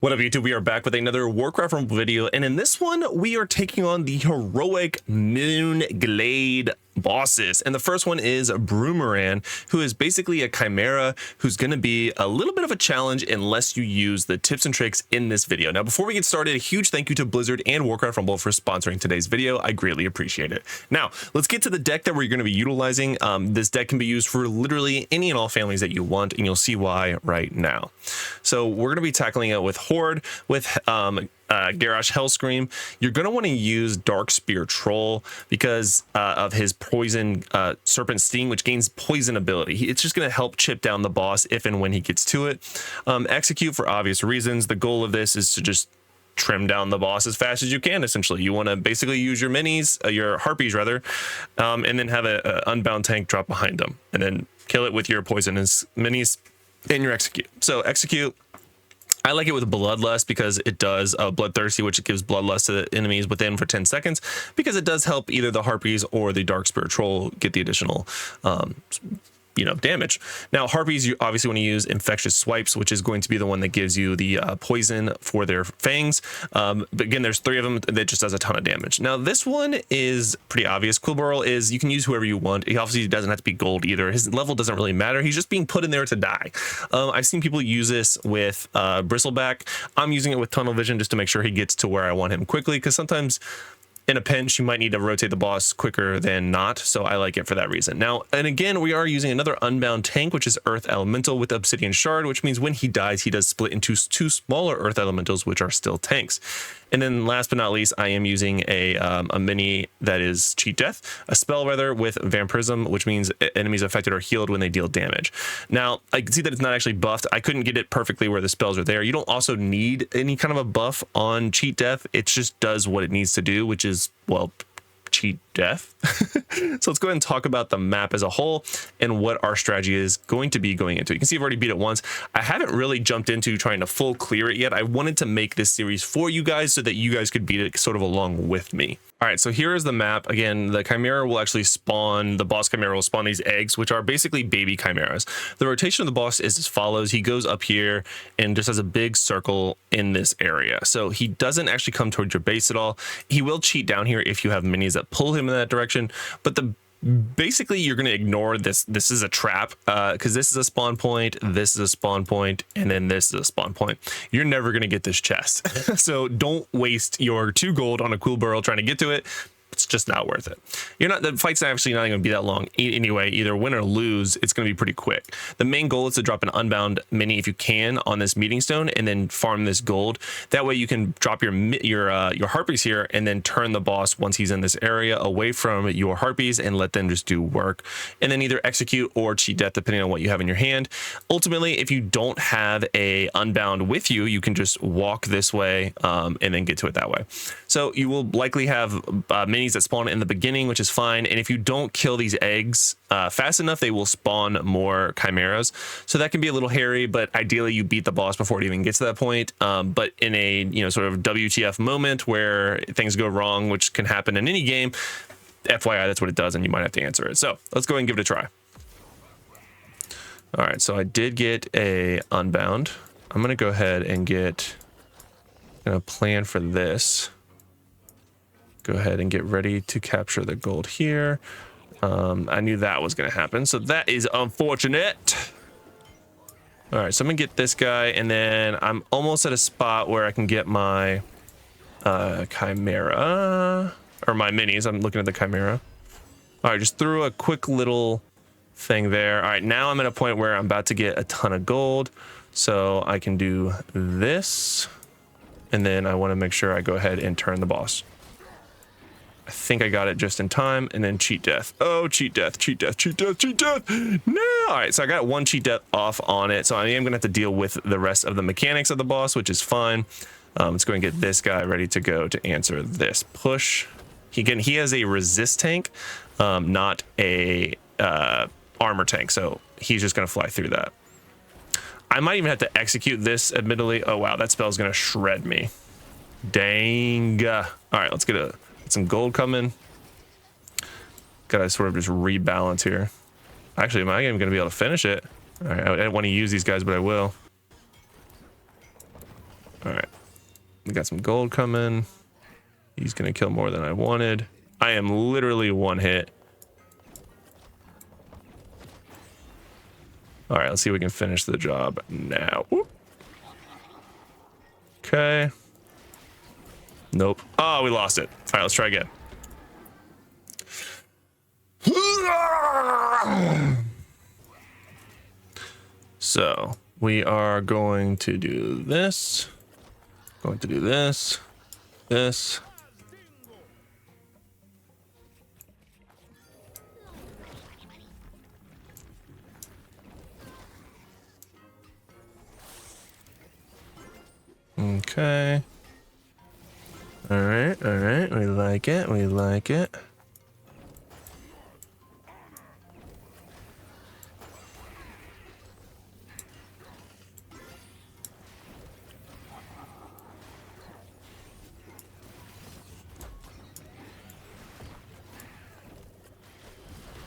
What up, YouTube? We are back with another Warcraft Rumble video, and in this one, we are taking on the heroic Moonglade bosses. And the first one is Brumeran, who is basically a chimera who's going to be a little bit of a challenge unless you use the tips and tricks in this video. Now, before we get started, a huge thank you to Blizzard and Warcraft Rumble for sponsoring today's video. I greatly appreciate it. Now, let's get to the deck that we're going to be utilizing. This deck can be used for literally any and all families that you want, and you'll see why right now. So we're going to be tackling it with Horde, with Garrosh Hellscream. You're going to want to use Dark Spear Troll because of his poison Serpent Sting, which gains poison ability. It's just going to help chip down the boss if and when he gets to it. Execute for obvious reasons. The goal of this is to just trim down the boss as fast as you can. Essentially, you want to basically use your minis, your harpies rather, and then have a unbound tank drop behind them, and then kill it with your poisonous minis and your execute. So execute. I like it with Bloodlust because it does Bloodthirsty, which gives Bloodlust to the enemies within for 10 seconds, because it does help either the Harpies or the Dark Spirit Troll get the additional damage. Now, Harpies, you obviously want to use Infectious Swipes, which is going to be the one that gives you the poison for their fangs. But again, there's 3 of them that just does a ton of damage. Now, this one is pretty obvious. Quillbarrel is, you can use whoever you want. He obviously doesn't have to be gold either. His level doesn't really matter. He's just being put in there to die. I've seen people use this with Bristleback. I'm using it with Tunnel Vision just to make sure he gets to where I want him quickly, because sometimes in a pinch, you might need to rotate the boss quicker than not, so I like it for that reason. Now, and again, we are using another unbound tank, which is Earth Elemental with Obsidian Shard, which means when he dies, he does split into 2 smaller Earth Elementals, which are still tanks. And then last but not least, I am using a mini that is Cheat Death, a spell rather, with Vampirism, which means enemies affected are healed when they deal damage. Now, I can see that it's not actually buffed. I couldn't get it perfectly where the spells are there. You don't also need any kind of a buff on Cheat Death. It just does what it needs to do, which is, well, cheat death. So let's go ahead and talk about the map as a whole and what our strategy is going to be going into. You can see I've already beat it once. I haven't really jumped into trying to full clear it yet. I wanted to make this series for you guys so that you guys could beat it sort of along with me. All right, so here is the map. Again, the Chimera will actually spawn, the boss Chimera will spawn these eggs, which are basically baby Chimeras. The rotation of the boss is as follows. He goes up here and just has a big circle in this area. So he doesn't actually come towards your base at all. He will cheat down here if you have minis that pull him in that direction, but basically you're going to ignore this. This is a trap because this is a spawn point, this is a spawn point, and then this is a spawn point. You're never going to get this chest. So don't waste your 2 gold on a Quillbarrel trying to get to it. It's just not worth it. The fight's actually not going to be that long anyway. Either win or lose, it's going to be pretty quick. The main goal is to drop an unbound mini if you can on this meeting stone and then farm this gold. That way you can drop your harpies here and then turn the boss once he's in this area away from your harpies and let them just do work. And then either execute or cheat death depending on what you have in your hand. Ultimately, if you don't have a unbound with you, you can just walk this way and then get to it that way. So you will likely have minis that spawn in the beginning, which is fine. And if you don't kill these eggs fast enough, they will spawn more chimeras. So that can be a little hairy, but ideally you beat the boss before it even gets to that point. But in a sort of WTF moment where things go wrong, which can happen in any game, FYI, that's what it does, and you might have to answer it. So let's go ahead and give it a try. All right, so I did get a unbound. I'm gonna go ahead and get a plan for this. Go ahead and get ready to capture the gold here. I knew that was going to happen, so that is unfortunate. All right, so I'm gonna get this guy, and then I'm almost at a spot where I can get my Chimera, or my minis. I'm looking at the Chimera. All right, just threw a quick little thing there. All right, now I'm at a point where I'm about to get a ton of gold, so I can do this, and then I want to make sure I go ahead and turn the boss. I think I got it just in time, and then cheat death. Oh, cheat death, cheat death, cheat death, cheat death. No. All right, so I got 1 cheat death off on it, so I am gonna have to deal with the rest of the mechanics of the boss, which is fine. Let's go and get this guy ready to go to answer this push. He has a resist tank, not a armor tank, so he's just gonna fly through that. I might even have to execute this, admittedly. Oh wow, that spell's gonna shred me. Dang. All right, let's get some gold coming. Gotta sort of just rebalance here. Actually, am I even gonna be able to finish it? All right, I don't want to use these guys, but I will. All right. We got some gold coming. He's going to kill more than I wanted. I am literally one hit. All right, let's see if we can finish the job now. Whoop. Okay. Nope. Oh, we lost it. All right, let's try again. So we are going to do this. Going to do this. This. Okay. All right. We like it. We like it.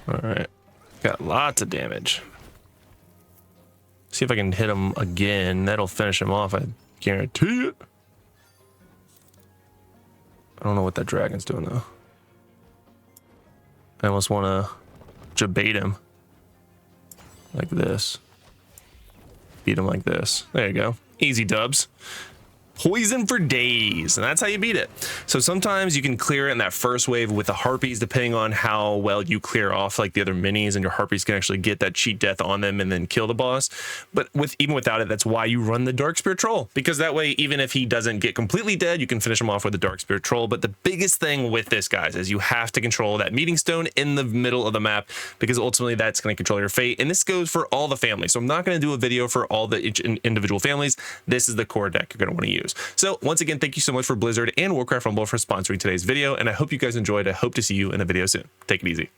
All right. Got lots of damage. See if I can hit him again. That'll finish him off. I guarantee it. I don't know what that dragon's doing though. I almost want to jabait him like this. Beat him like this. There you go. Easy dubs. Poison for days, and that's how you beat it. So sometimes you can clear it in that first wave with the harpies, depending on how well you clear off like the other minis, and your harpies can actually get that cheat death on them and then kill the boss. But even without it, that's why you run the Dark Spirit Troll, because that way, even if he doesn't get completely dead, you can finish him off with the Dark Spirit Troll. But the biggest thing with this, guys, is you have to control that meeting stone in the middle of the map, because ultimately that's going to control your fate. And this goes for all the families. So I'm not going to do a video for all the individual families. This is the core deck you're going to want to use. So once again, thank you so much for Blizzard and Warcraft Rumble for sponsoring today's video, and I hope you guys enjoyed. I hope to see you in a video soon. Take it easy.